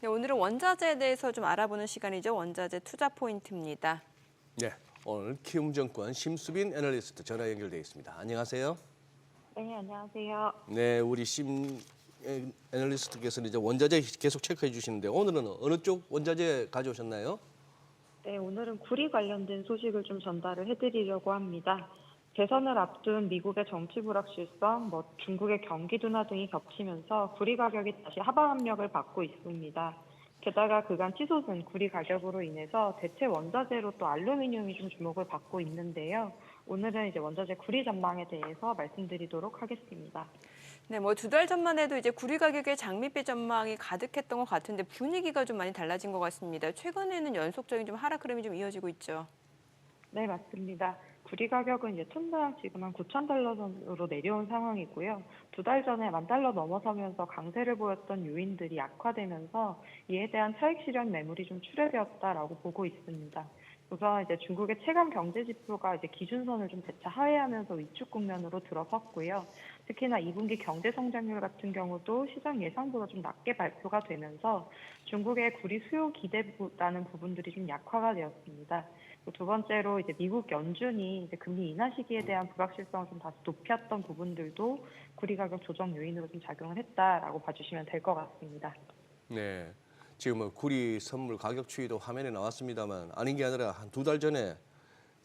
네, 오늘은 원자재에 대해서 좀 알아보는 시간이죠. 원자재 투자 포인트입니다. 네, 오늘 키움증권 심수빈 애널리스트 전화 연결돼 있습니다. 안녕하세요. 네, 안녕하세요. 네, 우리 심 애널리스트께서는 이제 원자재 계속 체크해 주시는데 오늘은 어느 쪽 원자재 가져오셨나요? 네, 오늘은 구리 관련된 소식을 좀 전달을 해드리려고 합니다. 대선을 앞둔 미국의 정치 불확실성, 중국의 경기 둔화 등이 겹치면서 구리 가격이 다시 하방 압력을 받고 있습니다. 게다가 그간 치솟은 구리 가격으로 인해서 대체 원자재로 또 알루미늄이 좀 주목을 받고 있는데요. 오늘은 이제 원자재 구리 전망에 대해서 말씀드리도록 하겠습니다. 네, 뭐 2달 전만 해도 이제 구리 가격의 장밋빛 전망이 가득했던 것 같은데 분위기가 좀 많이 달라진 것 같습니다. 최근에는 연속적인 좀 하락 흐름이 좀 이어지고 있죠. 네, 맞습니다. 구리 가격은 이제 톤당 지금 한 9,000달러 선으로 내려온 상황이고요. 2달 전에 10,000달러 넘어서면서 강세를 보였던 요인들이 약화되면서 이에 대한 차익 실현 매물이 좀 출회되었다라고 보고 있습니다. 우선 이제 중국의 체감 경제 지표가 이제 기준선을 좀 재차 하회하면서 위축 국면으로 들어섰고요. 특히나 2분기 경제 성장률 같은 경우도 시장 예상보다 좀 낮게 발표가 되면서 중국의 구리 수요 기대라는 부분들이 좀 약화가 되었습니다. 두 번째로 이제 미국 연준이 이제 금리 인하 시기에 대한 불확실성을 좀 다시 높였던 부분들도 구리 가격 조정 요인으로 좀 작용을 했다라고 봐주시면 될 것 같습니다. 네, 지금 뭐 구리 선물 가격 추이도 화면에 나왔습니다만 아닌 게 아니라 한 2달 전에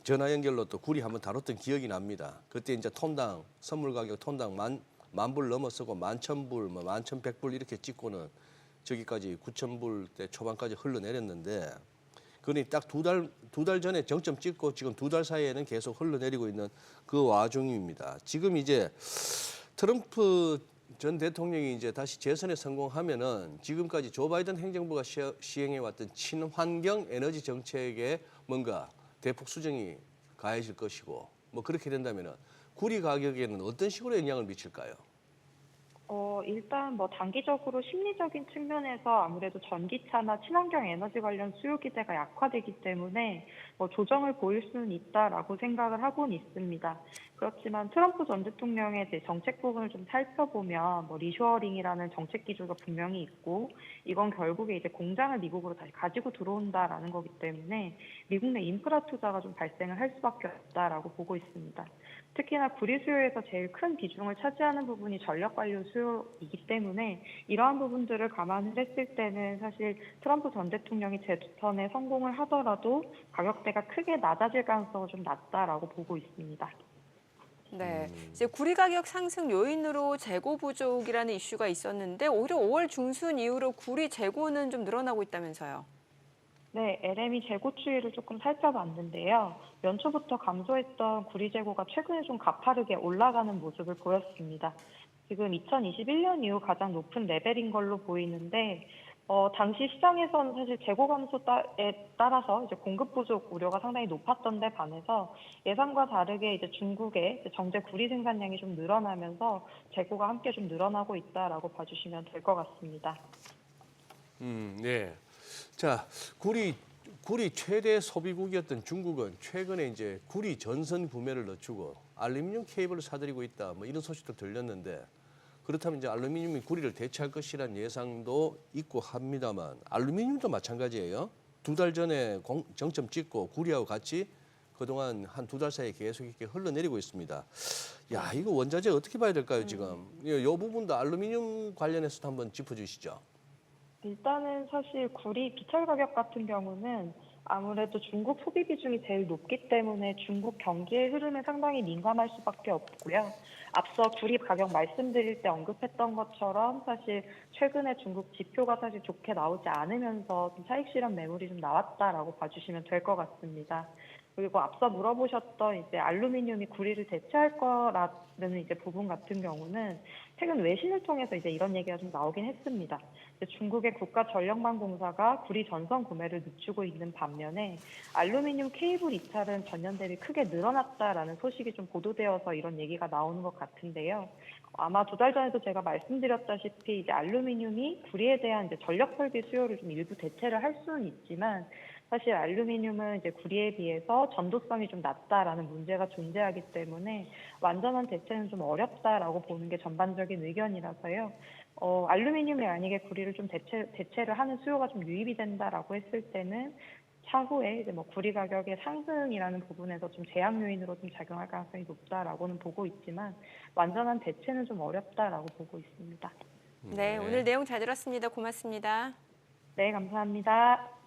전화 연결로 또 구리 한번 다뤘던 기억이 납니다. 그때 이제 톤당 선물 가격 톤당 만 불 넘어서고 11,000불, 뭐 11,100불 이렇게 찍고는 저기까지 9,000불대 초반까지 흘러내렸는데 그러니 딱 2달 전에 정점 찍고 지금 2달 사이에는 계속 흘러내리고 있는 그 와중입니다. 지금 이제 트럼프 전 대통령이 이제 다시 재선에 성공하면은 지금까지 조 바이든 행정부가 시행해왔던 친환경 에너지 정책에 뭔가 대폭 수정이 가해질 것이고 뭐 그렇게 된다면은 구리 가격에는 어떤 식으로 영향을 미칠까요? 일단 단기적으로 심리적인 측면에서 아무래도 전기차나 친환경 에너지 관련 수요 기대가 약화되기 때문에 조정을 보일 수는 있다라고 생각을 하고는 있습니다. 그렇지만 트럼프 전 대통령의 이제 정책 부분을 좀 살펴보면 리쇼어링이라는 정책 기조가 분명히 있고 이건 결국에 이제 공장을 미국으로 다시 가지고 들어온다라는 거기 때문에 미국 내 인프라 투자가 좀 발생을 할 수밖에 없다라고 보고 있습니다. 특히나 구리 수요에서 제일 큰 비중을 차지하는 부분이 전력 관련 수요이기 때문에 이러한 부분들을 감안을 했을 때는 사실 트럼프 전 대통령이 재선에 성공을 하더라도 가격대가 크게 낮아질 가능성은 좀 낮다라고 보고 있습니다. 네, 이제 구리 가격 상승 요인으로 재고 부족이라는 이슈가 있었는데 오히려 5월 중순 이후로 구리 재고는 좀 늘어나고 있다면서요. 네, LME 재고 추이를 조금 살펴봤는데요. 연초부터 감소했던 구리 재고가 최근에 좀 가파르게 올라가는 모습을 보였습니다. 지금 2021년 이후 가장 높은 레벨인 걸로 보이는데, 당시 시장에서는 사실 재고 감소에 따라서 이제 공급 부족 우려가 상당히 높았던 데 반해서 예상과 다르게 이제 중국의 정제 구리 생산량이 좀 늘어나면서 재고가 함께 좀 늘어나고 있다라고 봐주시면 될 것 같습니다. 네. 자, 구리 최대 소비국이었던 중국은 최근에 이제 구리 전선 구매를 늦추고 알루미늄 케이블을 사들이고 있다. 뭐 이런 소식도 들렸는데 그렇다면 이제 알루미늄이 구리를 대체할 것이라는 예상도 있고 합니다만 알루미늄도 마찬가지예요. 2달 전에 정점 찍고 구리하고 같이 그동안 한 2달 사이에 계속 이렇게 흘러내리고 있습니다. 야, 이거 원자재 어떻게 봐야 될까요, 지금? 이 부분도 알루미늄 관련해서도 한번 짚어주시죠. 일단은 사실 구리 비철 가격 같은 경우는 아무래도 중국 소비 비중이 제일 높기 때문에 중국 경기의 흐름에 상당히 민감할 수밖에 없고요. 앞서 구리 가격 말씀드릴 때 언급했던 것처럼 사실 최근에 중국 지표가 사실 좋게 나오지 않으면서 좀 차익 실현 매물이 좀 나왔다라고 봐주시면 될 것 같습니다. 그리고 앞서 물어보셨던 이제 알루미늄이 구리를 대체할 거라는 이제 부분 같은 경우는 최근 외신을 통해서 이제 이런 얘기가 좀 나오긴 했습니다. 중국의 국가전력망공사가 구리 전선 구매를 늦추고 있는 반면에 알루미늄 케이블 이탈은 전년 대비 크게 늘어났다라는 소식이 좀 보도되어서 이런 얘기가 나오는 것 같은데요. 아마 2달 전에도 제가 말씀드렸다시피 이제 알루미늄이 구리에 대한 이제 전력 설비 수요를 좀 일부 대체를 할 수는 있지만 사실 알루미늄은 이제 구리에 비해서 전도성이 좀 낮다라는 문제가 존재하기 때문에 완전한 대체는 좀 어렵다라고 보는 게 전반적인 의견이라서요. 알루미늄이 만약에 구리를 좀 대체를 하는 수요가 좀 유입이 된다라고 했을 때는 차후에 이제 뭐 구리 가격의 상승이라는 부분에서 좀 제약 요인으로 좀 작용할 가능성이 높다라고는 보고 있지만 완전한 대체는 좀 어렵다라고 보고 있습니다. 네, 오늘 내용 잘 들었습니다. 고맙습니다. 네, 감사합니다.